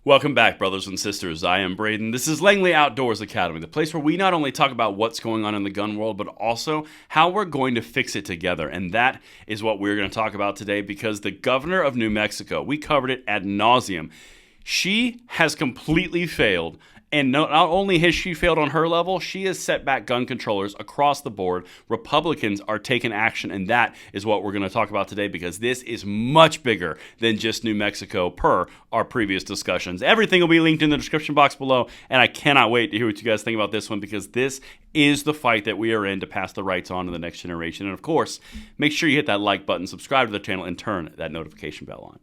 Welcome back, brothers and sisters. I am Braden. This is Langley Outdoors Academy, the place where we not only talk about what's going on in the gun world, but also how we're going to fix it together. And that is what we're going to talk about today, because the governor of New Mexico, we covered it ad nauseum. She has completely failed. And not only has she failed on her level, she has set back gun controllers across the board. Republicans are taking action, and that is what we're going to talk about today, because this is much bigger than just New Mexico per our previous discussions. Everything will be linked in the description box below, and I cannot wait to hear what you guys think about this one, because this is the fight that we are in to pass the rights on to the next generation. And of course, make sure you hit that like button, subscribe to the channel, and turn that notification bell on.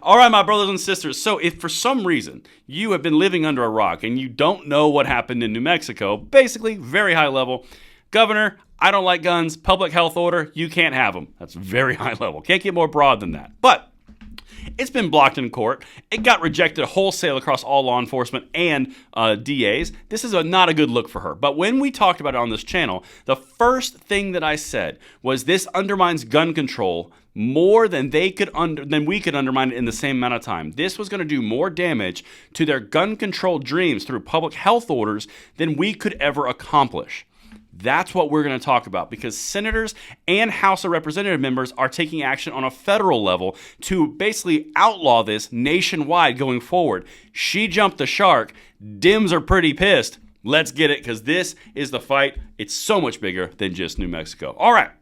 All right, my brothers and sisters, so if for some reason you have been living under a rock and you don't know what happened in New Mexico, basically, very high level, governor, I don't like guns, public health order, you can't have them. That's very high level. Can't get more broad than that. But it's been blocked in court. It got rejected wholesale across all law enforcement and DAs. This is not a good look for her. But when we talked about it on this channel, the first thing that I said was this undermines gun control more than we could undermine it in the same amount of time. This was going to do more damage to their gun control dreams through public health orders than we could ever accomplish. That's what we're going to talk about, because senators and House of Representative members are taking action on a federal level to basically outlaw this nationwide going forward. She jumped the shark. Dems are pretty pissed. Let's get it, because this is the fight. It's so much bigger than just New Mexico. All right.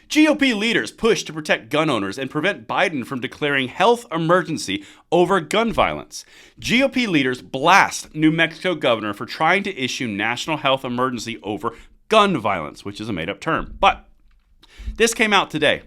GOP leaders push to protect gun owners and prevent Biden from declaring health emergency over gun violence. GOP leaders blast New Mexico governor for trying to issue national health emergency over gun violence, which is a made-up term. But this came out today.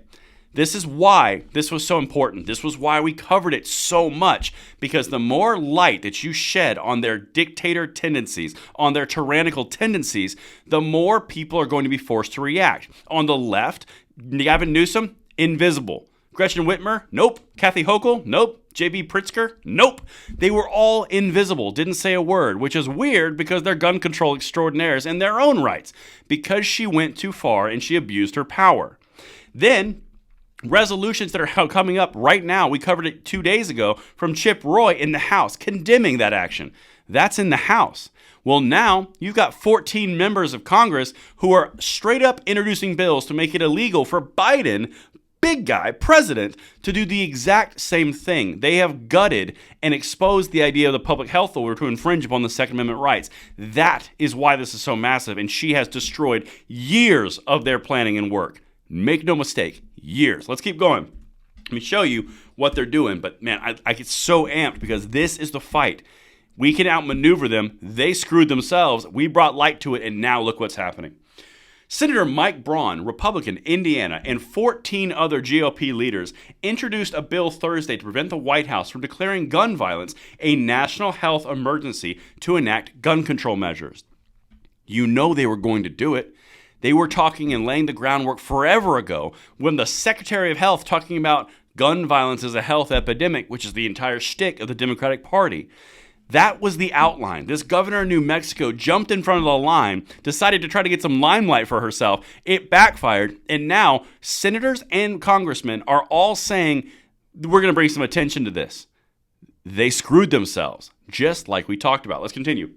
This is why this was so important. This was why we covered it so much, because the more light that you shed on their dictator tendencies, on their tyrannical tendencies, the more people are going to be forced to react. On the left, Gavin Newsom, invisible. Gretchen Whitmer, nope. Kathy Hochul, nope. J.B. Pritzker, nope. They were all invisible, didn't say a word, which is weird because they're gun control extraordinaires in their own rights, because she went too far and she abused her power. Then, resolutions that are coming up right now, we covered it 2 days ago, from Chip Roy in the House, condemning that action. That's in the House. Well, now you've got 14 members of Congress who are straight up introducing bills to make it illegal for Biden, big guy, president, to do the exact same thing. They have gutted and exposed the idea of the public health order to infringe upon the Second Amendment rights. That is why this is so massive, and she has destroyed years of their planning and work. Make no mistake, years. Let's keep going. Let me show you what they're doing. But man, I get so amped, because this is the fight. We can outmaneuver them. They screwed themselves. We brought light to it, and now look what's happening. Senator Mike Braun, Republican, Indiana, and 14 other GOP leaders introduced a bill Thursday to prevent the White House from declaring gun violence a national health emergency to enact gun control measures. You know they were going to do it. They were talking and laying the groundwork forever ago when the Secretary of Health talking about gun violence as a health epidemic, which is the entire shtick of the Democratic Party. That was the outline. This governor of New Mexico jumped in front of the line, decided to try to get some limelight for herself. It backfired, and now senators and congressmen are all saying, we're going to bring some attention to this. They screwed themselves, just like we talked about. Let's continue.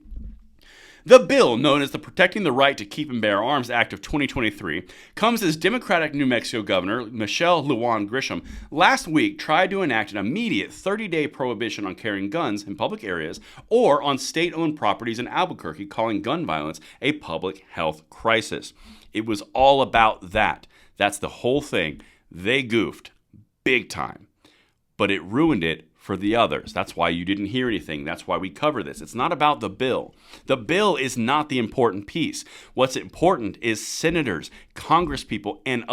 The bill, known as the Protecting the Right to Keep and Bear Arms Act of 2023, comes as Democratic New Mexico Governor Michelle Lujan Grisham last week tried to enact an immediate 30-day prohibition on carrying guns in public areas or on state-owned properties in Albuquerque, calling gun violence a public health crisis. It was all about that. That's the whole thing. They goofed big time, but it ruined it for the others. That's why you didn't hear anything. That's why we cover this. It's not about the bill. The bill is not the important piece. What's important is senators, congresspeople, and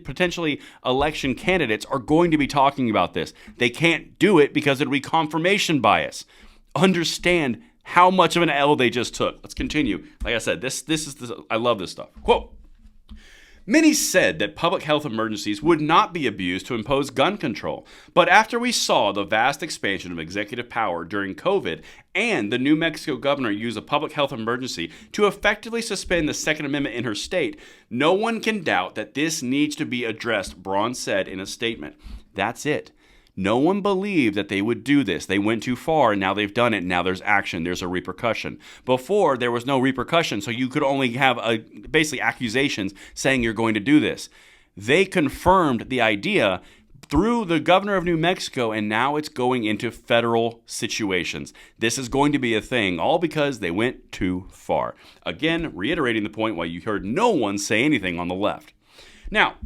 potentially election candidates are going to be talking about this. They can't do it because it'll be confirmation bias. Understand how much of an L they just took. Let's continue. Like I said, I love this stuff. Quote, many said that public health emergencies would not be abused to impose gun control, but after we saw the vast expansion of executive power during COVID and the New Mexico governor use a public health emergency to effectively suspend the Second Amendment in her state, no one can doubt that this needs to be addressed, Braun said in a statement. That's it. No one believed that they would do this. They went too far, and now they've done it. Now there's action. There's a repercussion. Before, there was no repercussion, so you could only have basically accusations saying you're going to do this. They confirmed the idea through the governor of New Mexico, and now it's going into federal situations. This is going to be a thing, all because they went too far. Again, reiterating the point why you heard no one say anything on the left. Now,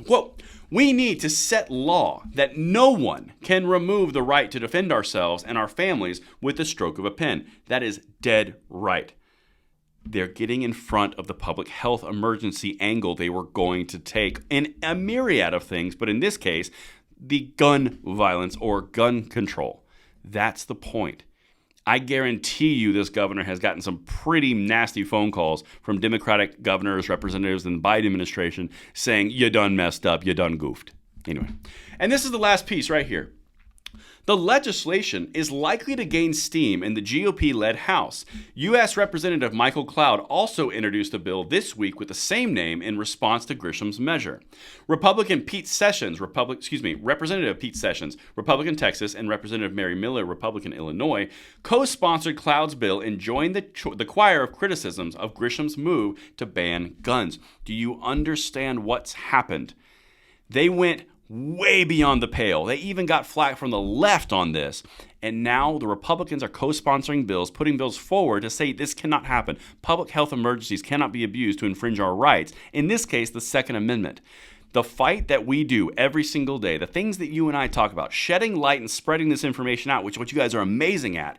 quote, we need to set law that no one can remove the right to defend ourselves and our families with the stroke of a pen. That is dead right. They're getting in front of the public health emergency angle they were going to take in a myriad of things, but in this case, the gun violence or gun control. That's the point. I guarantee you this governor has gotten some pretty nasty phone calls from Democratic governors, representatives in the Biden administration saying, you done messed up, you done goofed. Anyway, and this is the last piece right here. The legislation is likely to gain steam in the GOP-led House. U.S. Representative Michael Cloud also introduced a bill this week with the same name in response to Grisham's measure. Representative Pete Sessions, Republican Texas, and Representative Mary Miller, Republican Illinois, co-sponsored Cloud's bill and joined the choir of criticisms of Grisham's move to ban guns. Do you understand what's happened? They went way beyond the pale. They even got flack from the left on this. And now the Republicans are co-sponsoring bills, putting bills forward to say this cannot happen. Public health emergencies cannot be abused to infringe our rights. In this case, the Second Amendment. The fight that we do every single day, the things that you and I talk about, shedding light and spreading this information out, which is what you guys are amazing at,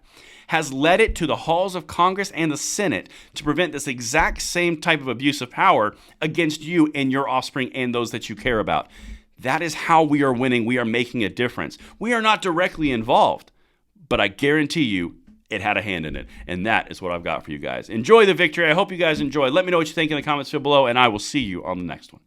has led it to the halls of Congress and the Senate to prevent this exact same type of abuse of power against you and your offspring and those that you care about. That is how we are winning. We are making a difference. We are not directly involved, but I guarantee you it had a hand in it. And that is what I've got for you guys. Enjoy the victory. I hope you guys enjoy. Let me know what you think in the comments below, and I will see you on the next one.